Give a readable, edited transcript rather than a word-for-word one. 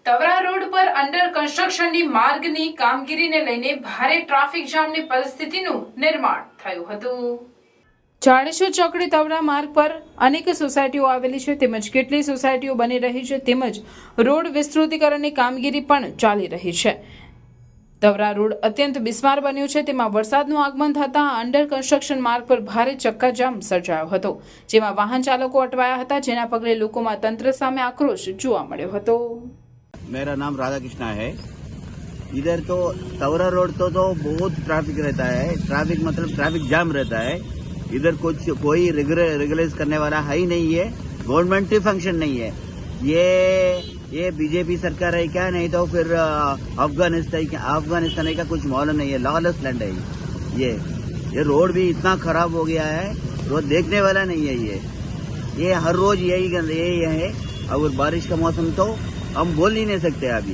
Tavra road પર under કન્સ્ટ્રક્શનની માર્ગની કામગીરીને લઈને ભારે ટ્રાફિક જામની પરિસ્થિતિનું નિર્માણ થયું હતું। ચાળેશ્વર ચોકડી તવરા માર્ગ પર અનેક સોસાયટીઓ આવેલી છે તેમજ કેટલી સોસાયટીઓ બની રહી છે તેમજ રોડ વિસ્તૃતીકરણની કામગીરી પણ ચાલી રહી છે। તવરા રોડ અત્યંત બિસ્માર બન્યો છે। તેમાં વરસાદનું આગમન થતાં અંડર કન્સ્ટ્રક્શન માર્ગ પર ભારે ચક્કાજામ સર્જાયો હતો, જેમાં વાહન ચાલકો અટવાયા હતા, જેના પગલે લોકોમાં તંત્ર સામે આક્રોશ જોવા મળ્યો હતો। मेरा नाम राधा कृष्णा है। इधर तो तवरा रोड तो बहुत ट्रैफिक रहता है। ट्रैफिक मतलब ट्रैफिक जाम रहता है। इधर कोई रेगुलेट करने वाला है ही नहीं है। गवर्नमेंट ही फंक्शन नहीं है। ये बीजेपी सरकार है क्या, नहीं तो फिर अफगानिस्तान का कुछ मालूम नहीं है। लॉलेस लैंड है ये रोड भी इतना खराब हो गया है, रोड देखने वाला नहीं है। ये हर रोज यही है। और बारिश का मौसम तो हम बोल ही नहीं सकते अभी।